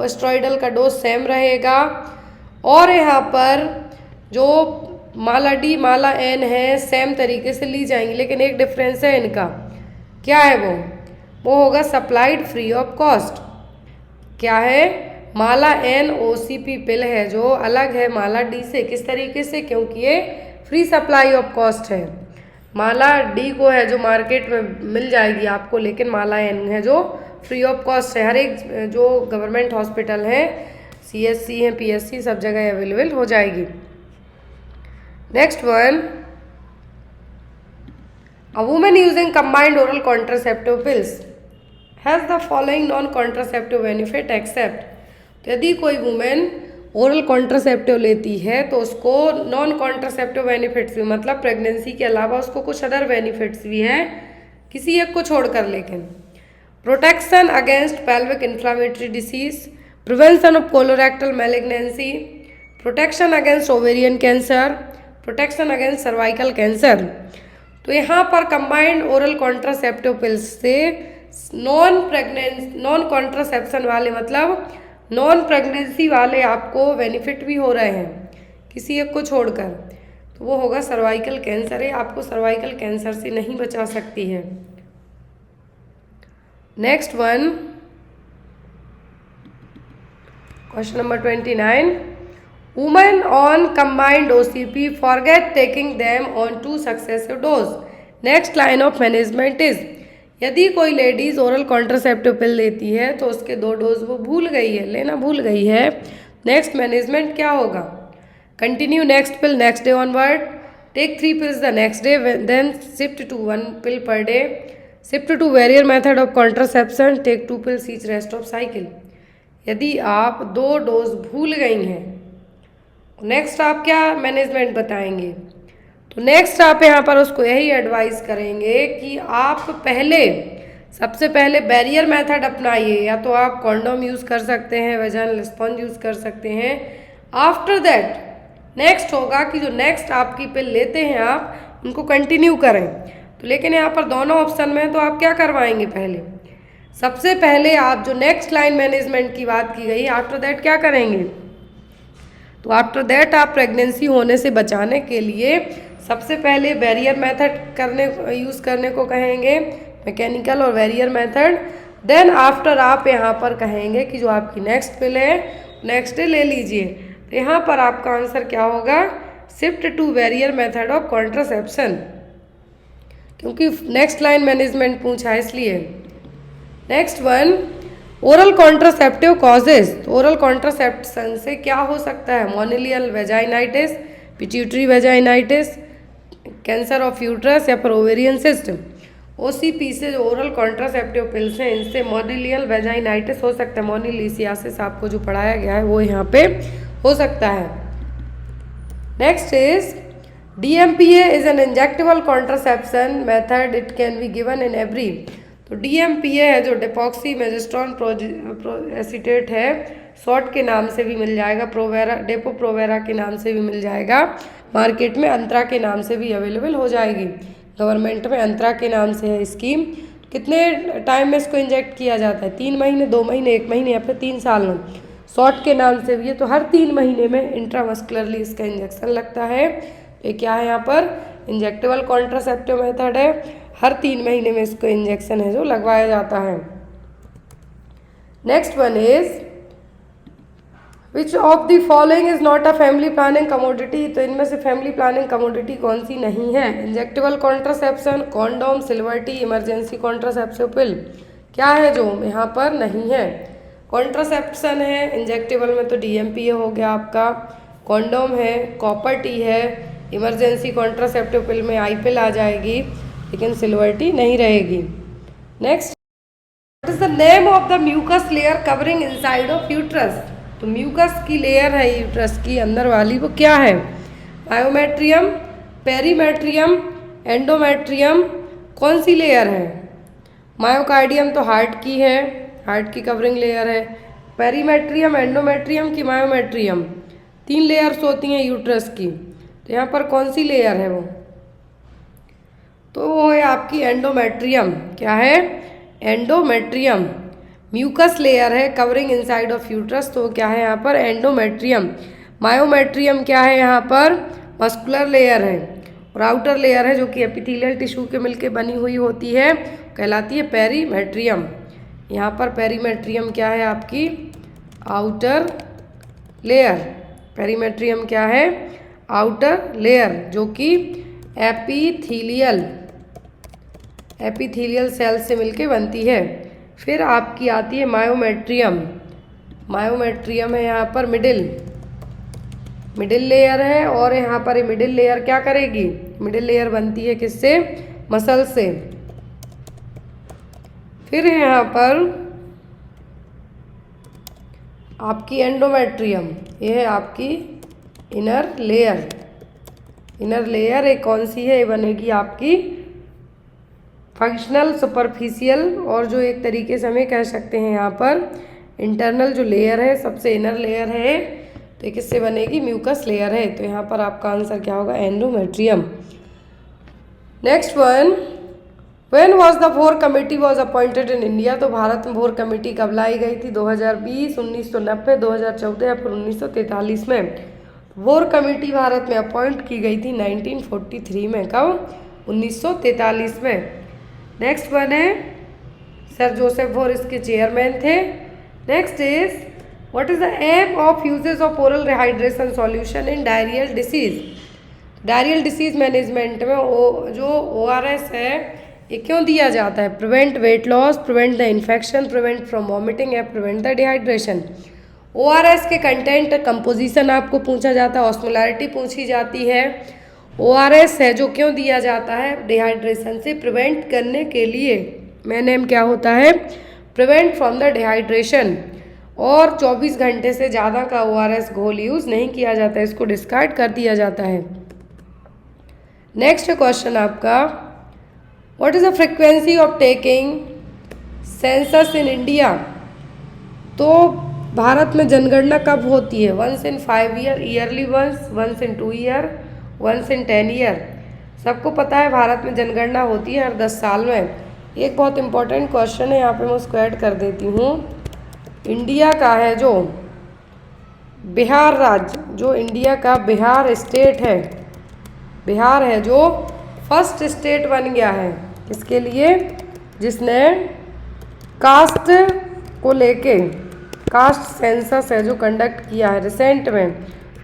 [SPEAKER 1] एस्ट्रॉइडल का डोज सेम रहेगा, और यहाँ पर जो माला डी माला एन है सेम तरीके से ली जाएंगी, लेकिन एक डिफरेंस है इनका। क्या है वो होगा सप्लाइड फ्री ऑफ कॉस्ट। क्या है? माला एन OCP पिल है जो अलग है माला डी से। किस तरीके से? क्योंकि ये फ्री सप्लाई ऑफ कॉस्ट है। माला डी को है जो मार्केट में मिल जाएगी आपको, लेकिन माला एन है जो फ्री ऑफ कॉस्ट है। हर एक जो गवर्नमेंट हॉस्पिटल है, CSC है, PSC, सब जगह अवेलेबल हो जाएगी। Next one, a women using combined oral contraceptive pills has the following non contraceptive benefit except. तो यदि कोई वुमेन ओरल कॉन्ट्रासेप्टिव लेती है तो उसको नॉन कॉन्ट्रासेप्टिव बेनिफिट्स भी, मतलब प्रेगनेंसी के अलावा उसको कुछ अदर बेनिफिट्स भी हैं, किसी एक को छोड़कर। लेकिन protection against pelvic inflammatory disease, prevention of colorectal malignancy, protection against ovarian cancer, protection against cervical cancer. तो यहाँ पर कंबाइंड ओरल कॉन्ट्रासेप्टिव पिल्स से नॉन कॉन्ट्रासेप्शन वाले, मतलब नॉन प्रेगनेंसी वाले आपको बेनिफिट भी हो रहे हैं किसी एक को छोड़कर। तो वो होगा सर्वाइकल कैंसर है, आपको सर्वाइकल कैंसर से नहीं बचा सकती है। Next one, question number 29, women on combined OCP forget taking them on 2 successive dose, next line of management is. यदि कोई लेडीज ओरल कॉन्ट्रासेप्टिव पिल लेती है तो उसके 2 डोज वो भूल गई है, लेना भूल गई है, नेक्स्ट मैनेजमेंट क्या होगा? Continue next pill next day onward, take 3 pills the next day, then shift to 1 pill per day, shift to barrier method of contraception, take 2 pills each rest of cycle. यदि आप 2 dose भूल गई हैं, next आप क्या management बताएंगे? तो next आप यहाँ पर उसको यही एडवाइस करेंगे कि आप सबसे पहले बैरियर मेथड अपनाइए, या तो आप कॉन्डोम यूज़ कर सकते हैं, वेजाइनल स्पंज यूज़ कर सकते हैं। आफ्टर दैट नेक्स्ट होगा कि जो नेक्स्ट आपकी पिल लेते हैं आप उनको कंटिन्यू करें। तो लेकिन यहाँ पर दोनों ऑप्शन में है, तो आप क्या करवाएंगे? सबसे पहले आप जो नेक्स्ट लाइन मैनेजमेंट की बात की गई, आफ्टर दैट क्या करेंगे? तो आफ्टर दैट आप प्रेगनेंसी होने से बचाने के लिए सबसे पहले बैरियर मेथड यूज़ करने को कहेंगे, मैकेनिकल और बैरियर मेथड। देन आफ्टर आप यहाँ पर कहेंगे कि जो आपकी नेक्स्ट पिल है नेक्स्ट डे ले लीजिए। तो यहाँ पर आपका आंसर क्या होगा? Shift to barrier method of contraception, क्योंकि नेक्स्ट लाइन मैनेजमेंट पूछा है इसलिए। Next one, oral contraceptive causes. तो ओरल कॉन्ट्रासेप्शन से क्या हो सकता है? Monilial vaginitis, pituitary vaginitis, cancer of uterus या फिर ओवेरियन सिस्ट। OCP से जो ओरल कॉन्ट्रासेप्टिव पिल्स हैं इनसे मोनिलियल वेजाइनाइटिस हो सकता है, मोनिलिसियासिस आपको जो पढ़ाया गया है वो यहाँ पे हो सकता है। Next is DMPA is an injectable contraception method, it can be given in every. तो DMPA है जो डेपोक्सी मेजिस्ट्रॉन एसीटेट है, शॉर्ट के नाम से भी मिल जाएगा, डेपो प्रोवेरा के नाम से भी मिल जाएगा, मार्केट में अंतरा के नाम से भी अवेलेबल हो जाएगी। गवर्नमेंट में अंतरा के नाम से है स्कीम। कितने टाइम में इसको इंजेक्ट किया जाता है? 3 महीने, 2 महीने, 1 महीने या फिर 3 साल में। शॉर्ट के नाम से भी है, तो हर 3 महीने में इंट्रामस्कुलरली इसका इंजेक्शन लगता है। ये क्या है? यहाँ पर इंजेक्टेबल कॉन्ट्रासेप्टिव मेथड है, हर 3 महीने में इसको इंजेक्शन है जो लगवाया जाता है। Next one is which of the following is not a family planning commodity. तो इनमें से फैमिली प्लानिंग कमोडिटी कौन सी नहीं है? Injectable contraception, condom, silver T, emergency contraceptive पिल। क्या है जो यहाँ पर नहीं है? कॉन्ट्रासेप्शन है इंजेक्टेबल में तो DMPA हो गया आपका, कॉन्डोम है, कॉपर टी है, इमरजेंसी कॉन्ट्रासेप्टिव पिल में आई पिल आ जाएगी, लेकिन सिल्वर टी नहीं रहेगी। Next, what is the name of the mucus layer covering inside of uterus. तो म्यूकस की लेयर है यूट्रस की अंदर वाली, वो क्या है? मायोमेट्रियम, पेरीमेट्रियम, एंडोमेट्रियम, कौन सी लेयर है? मायोकार्डियम तो हार्ट की है, हार्ट की कवरिंग लेयर है। पेरीमेट्रियम, एंडोमेट्रियम की मायोमेट्रियम, 3 लेयर्स होती हैं यूट्रस की। तो यहाँ पर कौन सी लेयर है वो? तो वो है आपकी एंडोमेट्रियम। क्या है? एंडोमेट्रियम। म्यूकस लेयर है कवरिंग इनसाइड ऑफ यूट्रस, तो क्या है यहाँ पर? एंडोमेट्रियम। मायोमेट्रियम क्या है यहाँ पर? मस्कुलर लेयर है, और आउटर लेयर है जो कि एपिथेलियल टिश्यू के मिलके बनी हुई होती है, कहलाती है पेरीमेट्रियम। यहाँ पर पेरीमेट्रियम क्या है आपकी? Outer layer. पेरिमेट्रियम क्या है? आउटर लेयर, जो कि एपिथेलियल सेल से मिलके बनती है। फिर आपकी आती है मायोमेट्रियम। मायोमेट्रियम है यहाँ पर मिडिल लेयर है, और यहाँ पर ये मिडिल लेयर क्या करेगी? मिडिल लेयर बनती है किससे? मसल से। फिर है यहाँ पर आपकी एंडोमेट्रियम, ये है आपकी इनर लेयर। इनर लेयर एक कौन सी है? ये बनेगी आपकी फंक्शनल सुपरफिशियल, और जो एक तरीके से हमें कह सकते हैं यहाँ पर इंटरनल जो लेयर है, सबसे इनर लेयर है, तो ये किससे बनेगी? म्यूकस लेयर है। तो यहाँ पर आपका आंसर क्या होगा? Endometrium. Next one, when was the Bhore committee was appointed in India? तो भारत में वोर कमेटी कब लाई गई थी? 2020, 1990, 2014 या फिर 1943 में? वोर कमेटी भारत में अपॉइंट की गई थी 1943 में। कब? 1943 में। नेक्स्ट वन है सर जोसेफ वोर, इसके चेयरमैन थे। Next is what is the aim of uses of oral rehydration solution in diarrhoeal disease? Diarrhoeal disease management में जो ORS है, ये क्यों दिया जाता है? Prevent weight loss, prevent the infection, prevent from vomiting या प्रिवेंट द डिहाइड्रेशन। ORS के कंटेंट कंपोजिशन आपको पूछा जाता है, ऑस्मोलैरिटी पूछी जाती है। ORS है जो क्यों दिया जाता है? डिहाइड्रेशन से प्रिवेंट करने के लिए। मेन एम क्या होता है? Prevent from the dehydration. और 24 घंटे से ज़्यादा का ORS घोल यूज़ नहीं किया जाता है, इसको डिस्कार्ड कर दिया जाता है। नेक्स्ट क्वेश्चन आपका, what is the frequency of taking census in India? तो भारत में जनगणना कब होती है? 1 in 5 year, yearly once, 1 in 2 year, 1 in 10 year। सबको पता है भारत में जनगणना होती है हर 10 साल में। एक बहुत इंपॉर्टेंट क्वेश्चन है, यहाँ पे मैं उसको ऐड कर देती हूँ। इंडिया का है जो बिहार राज्य, जो इंडिया का बिहार स्टेट है, बिहार है जो फर्स्ट स्टेट बन गया है इसके लिए, जिसने कास्ट को लेके कास्ट सेंसस है जो कंडक्ट किया है रिसेंट में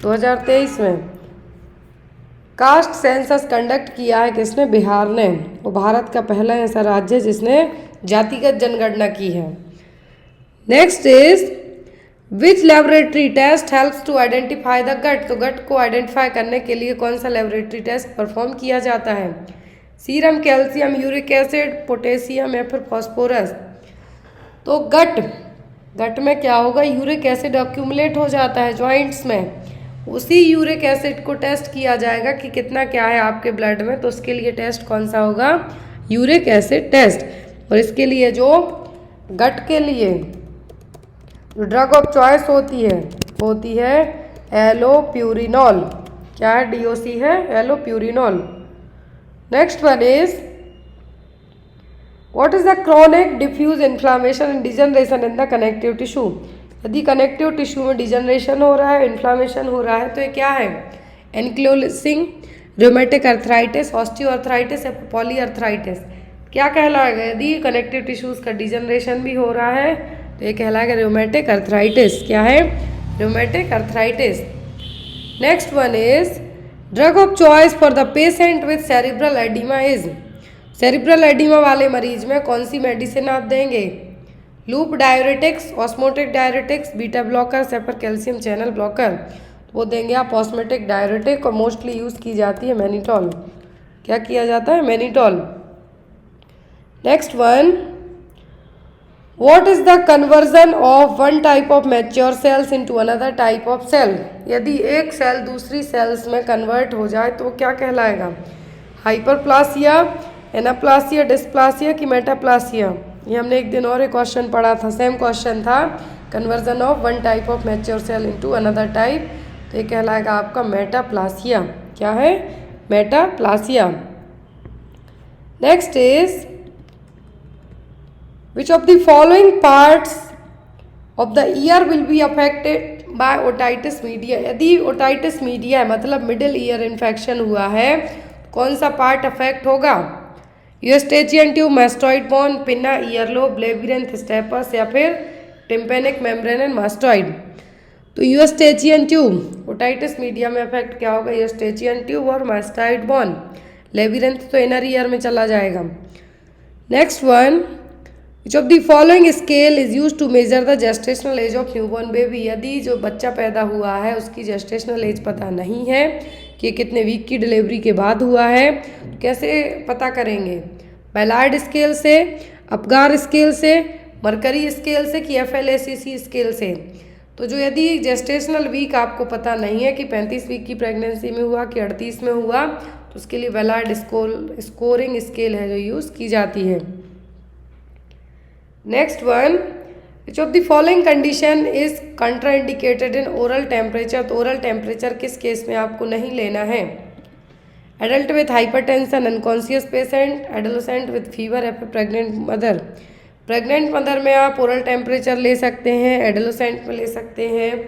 [SPEAKER 1] 2023 में। कास्ट सेंसस कंडक्ट किया है किसने? बिहार ने। वो भारत का पहला ऐसा राज्य है जिसने जातिगत जनगणना की है। Next is which laboratory test helps to identify the gout? तो गट को आइडेंटिफाई करने के लिए कौन सा लेबोरेटरी टेस्ट परफॉर्म किया जाता है? Serum, calcium, uric acid, potassium या फिर फॉस्फोरस? तो गट में क्या होगा? यूरिक एसिड अक्यूमुलेट हो जाता है जॉइंट्स में, उसी यूरिक एसिड को टेस्ट किया जाएगा कि कितना क्या है आपके ब्लड में। तो उसके लिए टेस्ट कौन सा होगा? Uric acid test. और इसके लिए जो गट के लिए जो ड्रग ऑफ चॉइस होती है एलोप्यूरिनॉल। क्या है? DOC है, allopurinol. Next one is what is the chronic diffuse inflammation and degeneration in the connective tissue? यदि कनेक्टिव टिश्यू में डिजनरेशन हो रहा है, इन्फ्लामेशन हो रहा है, तो ये क्या है? एनक्लोसिंग, रूमेटिक अर्थराइटिस, ऑस्टियोआर्थराइटिस या पॉलीआर्थराइटिस क्या कहलाएगा? यदि कनेक्टिव टिश्यूज का डिजनरेशन भी हो रहा है तो ये कहलाएगा रूमेटिक अर्थराइटिस। क्या है? Rheumatic arthritis. Next one is drug of choice for the patient with cerebral oedema is? Cerebral oedema वाले मरीज में कौन सी मेडिसिन आप देंगे? Loop diuretics, osmotic diuretics, beta blocker या फिर कैल्शियम चैनल ब्लॉकर? वो देंगे आप ऑस्मोटिक डायरेटिक, और मोस्टली यूज़ की जाती है मैनिटॉल। क्या किया जाता है? Mannitol. Next one, what is the conversion of one type of mature cells into another type of cell? यदि एक सेल दूसरी सेल्स में कन्वर्ट हो जाए तो क्या कहलाएगा? हाइपरप्लासिया, एनाप्लासिया, डिस्प्लासिया की मेटाप्लासिया? ये हमने एक दिन और एक क्वेश्चन पढ़ा था, सेम क्वेश्चन था, conversion of one type of mature cell into another type, तो ये कहलाएगा आपका मेटाप्लासिया। क्या है? Metaplasia. Next is which of the following parts of the ear will be affected by otitis media? यदि otitis media मतलब middle ear infection हुआ है, कौन सा पार्ट अफेक्ट होगा? Eustachian tube, mastoid bone, pinna, earlobe, labyrinth, stapes या फिर tympanic membrane and mastoid. तो यूस्टेचियन ट्यूब, ओटाइटिस मीडिया में अफेक्ट क्या होगा, यूस्टेचियन ट्यूब और मास्टॉइड बोन। लेबिरेंथ तो इनर ईयर में चला जाएगा। Next one, which of the following scale is use to measure the gestational age of newborn baby. यदि जो बच्चा पैदा हुआ है उसकी जेस्टेशनल एज पता नहीं है कि कितने वीक की डिलीवरी के बाद हुआ है, तो कैसे पता करेंगे? बैलार्ड स्केल से, अपगार स्केल से, मरकरी स्केल से कि FLACC स्केल से। तो जो यदि जेस्टेशनल वीक आपको पता नहीं है कि 35 वीक की प्रेगनेंसी में हुआ कि 38 में हुआ, तो उसके लिए बैलार्ड स्कोरिंग स्केल है जो यूज़ की जाती है। Next one, which of the following condition is contraindicated in oral temperature. तो ओरल टेम्परेचर किस केस में आपको नहीं लेना है? Adult with hypertension, unconscious patient, adolescent with fever या फिर प्रेग्नेंट मदर। प्रेग्नेंट मदर में आप ओरल टेम्परेचर ले सकते हैं, एडोलेसेंट में ले सकते हैं,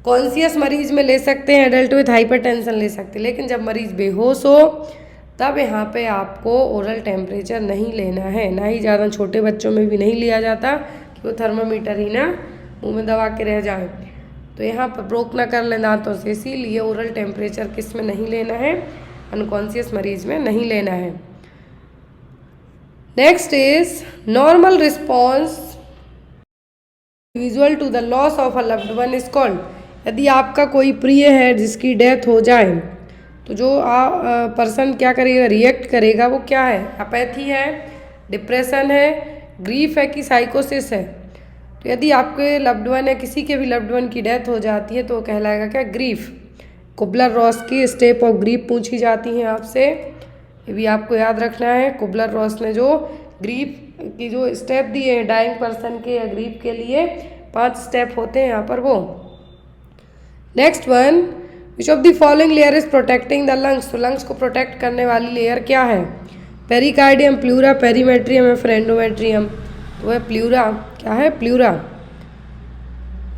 [SPEAKER 1] कॉन्शियस मरीज में ले सकते हैं, एडल्ट विथ हाइपरटेंशन ले सकते हैं। लेकिन जब मरीज बेहोश हो तब यहाँ पे आपको ओरल टेम्परेचर नहीं लेना है, ना ही ज़्यादा छोटे बच्चों में भी नहीं लिया जाता कि वो थर्मामीटर ही ना मुंह में दबा के रह जाए। तो यहाँ पर ब्रोक ना कर लें दांतों से, इसीलिए ओरल टेम्परेचर किस में नहीं लेना है? अनकॉन्शियस मरीज में नहीं लेना है। Next is normal response visual to the loss of a loved one is called. यदि आपका कोई प्रिय है जिसकी डेथ हो जाए तो जो पर्सन क्या करेगा, रिएक्ट करेगा, वो क्या है? अपैथी है, डिप्रेशन है, ग्रीफ है कि साइकोसिस है? तो यदि आपके लव्ड वन है, किसी के भी लव्ड वन की डेथ हो जाती है तो वो कहलाएगा क्या? ग्रीफ। कुबलर रॉस की स्टेप ऑफ ग्रीफ पूछी जाती हैं आपसे, ये भी आपको याद रखना है। कुबलर रॉस ने जो ग्रीफ की जो स्टेप दिए हैं डाइंग पर्सन के या ग्रीफ के लिए, 5 स्टेप होते हैं यहाँ पर वो। Next one, which of the following layer is protecting the lungs. तो लंग्स को प्रोटेक्ट करने वाली लेयर क्या है? पेरिकार्डियम, प्लूरा, पेरीमेट्रियम या फिर एंडोमेट्रियम। तो वह प्लूरा, क्या है? Pleura.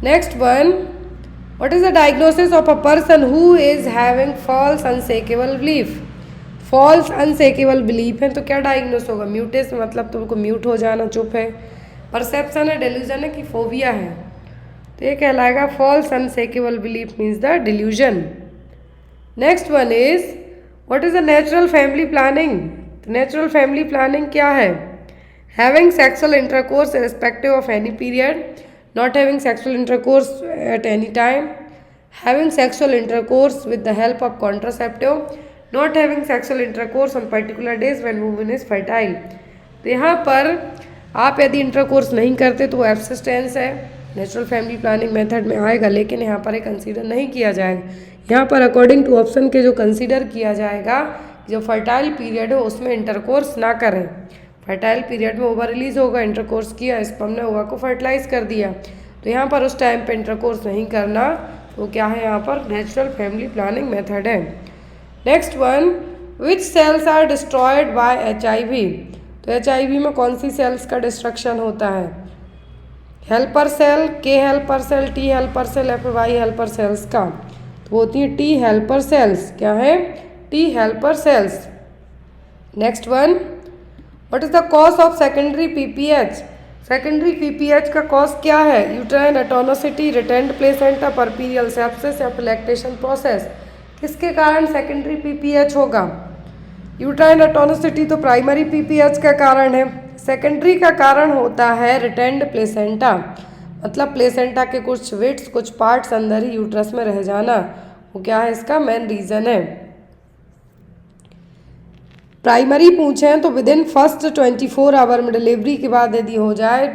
[SPEAKER 1] Next one, what is the diagnosis of a person who is having false unshakable belief. False unshakable belief है तो क्या डायग्नोस होगा? म्यूटेस, मतलब तुमको म्यूट हो जाना, चुप है। परसेप्शन है, डेल्यूजन है कि फोबिया है? तो ये कहलाएगा false unshakable belief means the delusion. Next one is what is the natural family planning. तो नेचुरल फैमिली प्लानिंग क्या है? Having sexual intercourse irrespective of any period, not having sexual intercourse at any time, having sexual intercourse with the help of contraceptive, not having sexual intercourse on particular days when woman is fertile. तो यहाँ पर आप यदि intercourse नहीं करते तो एब्सिस्टेंस है, natural family planning method में आएगा, लेकिन यहाँ पर कंसीडर नहीं किया जाएगा। यहाँ पर अकॉर्डिंग टू ऑप्शन के जो कंसीडर किया जाएगा, जो फर्टाइल पीरियड हो उसमें इंटरकोर्स ना करें। फर्टाइल पीरियड में ओवर रिलीज होगा, इंटरकोर्स किया, स्पर्म ने ओवा को फर्टिलाइज कर दिया, तो यहाँ पर उस टाइम पे इंटरकोर्स नहीं करना, तो क्या है यहाँ पर? नेचुरल फैमिली प्लानिंग मेथड है। Next one, which cells are destroyed by HIV। तो HIV में कौन सी सेल्स का डिस्ट्रक्शन होता है? Helper cell, K helper cell, T helper cell या फिर Y हेल्पर सेल्स का? तो होती है T हेल्पर सेल्स। क्या है? T helper cells. Next one, what is the cause of secondary PPH। Secondary PPH का कॉज क्या है? यूट्राइन एटोनोसिटी, रिटेंड प्लेसेंटा, परपीरियल सेप्सिस या फिर लैक्टेशन प्रोसेस। किसके कारण सेकेंडरी PPH होगा? यूट्राइन एटोनोसिटी तो प्राइमरी PPH का कारण है, सेकेंडरी का कारण होता है रिटेंड प्लेसेंटा, मतलब प्लेसेंटा के कुछ विट्स, कुछ पार्ट्स अंदर ही यूट्रस में रह जाना, वो क्या है? इसका मेन रीजन है। प्राइमरी पूछें तो विद इन फर्स्ट 24 आवर में डिलीवरी के बाद यदि हो जाए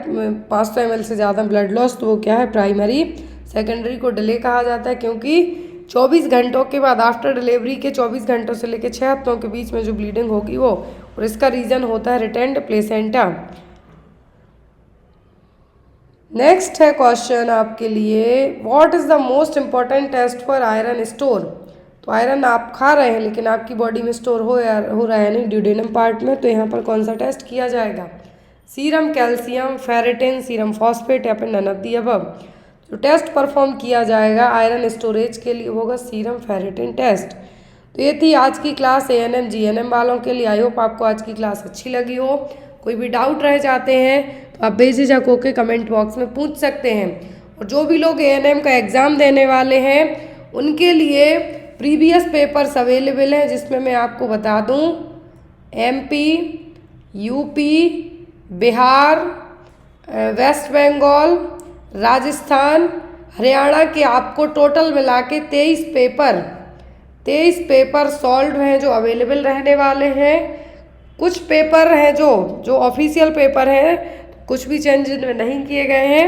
[SPEAKER 1] 500 ml से ज़्यादा ब्लड लॉस, तो वो क्या है? प्राइमरी। सेकेंडरी को डिले कहा जाता है क्योंकि 24 घंटों के बाद, आफ्टर डिलीवरी के 24 घंटों से लेकर 6 हफ्तों के बीच में जो ब्लीडिंग होगी वो, और इसका रीज़न होता है रिटेंड प्लेसेंटा। नेक्स्ट है क्वेश्चन आपके लिए, what is the most important test for iron store. तो आयरन आप खा रहे हैं लेकिन आपकी बॉडी में स्टोर हो रहा है नहीं, ड्यूडेनम पार्ट में, तो यहाँ पर कौन सा टेस्ट किया जाएगा? Serum calcium, ferritin, serum phosphate या फिर नन ऑफ द अबव। जो टेस्ट परफॉर्म किया जाएगा आयरन स्टोरेज के लिए होगा सीरम फेरेटिन टेस्ट। तो ये थी आज की क्लास ANM GNM वालों के लिए। आई होप आपको आज की क्लास अच्छी लगी हो। कोई भी डाउट रह जाते हैं तो आप बेझिझक होकर कमेंट बॉक्स में पूछ सकते हैं। और जो भी लोग ANM का एग्ज़ाम देने वाले हैं उनके लिए प्रीवियस पेपर्स अवेलेबल हैं, जिसमें मैं आपको बता दूं MP, UP, Bihar, west Bengal, Rajasthan, Haryana के आपको टोटल मिला के 23 पेपर सॉल्व हैं जो अवेलेबल रहने वाले हैं। कुछ पेपर हैं जो ऑफिशियल पेपर हैं, कुछ भी चेंज नहीं किए गए हैं।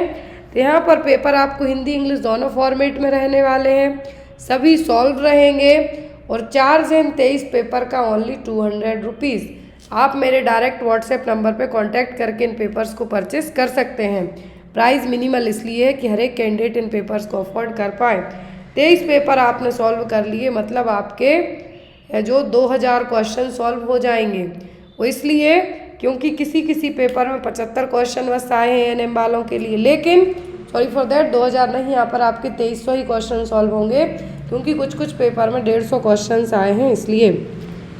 [SPEAKER 1] तो यहाँ पर पेपर आपको हिंदी इंग्लिश दोनों फॉर्मेट में रहने वाले हैं, सभी सॉल्व रहेंगे और चार्ज है इन 23 पेपर का ओनली 200 रुपीज़। आप मेरे डायरेक्ट व्हाट्सएप नंबर पे कांटेक्ट करके इन पेपर्स को परचेस कर सकते हैं। प्राइस मिनिमल इसलिए है कि हर एक कैंडिडेट इन पेपर्स को अफोर्ड कर पाए। 23 पेपर आपने सॉल्व कर लिए, मतलब आपके जो 2000 क्वेश्चन सॉल्व हो जाएंगे। वो इसलिए क्योंकि किसी पेपर में 75 क्वेश्चन बस आए हैं ANM वालों के लिए, लेकिन सॉरी फॉर दैट 2000 नहीं, यहाँ पर आपके 2300 ही क्वेश्चन सॉल्व होंगे, क्योंकि कुछ पेपर में 150 क्वेश्चन आए हैं। इसलिए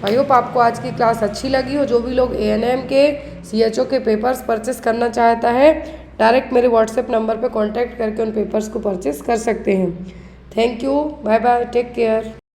[SPEAKER 1] आई होप आपको आज की क्लास अच्छी लगी हो। जो भी लोग ANM के CHO के पेपर्स परचेस करना चाहता है, डायरेक्ट मेरे व्हाट्सएप नंबर पर कॉन्टैक्ट करके उन पेपर्स को परचेस कर सकते हैं। Thank you, bye bye, take care.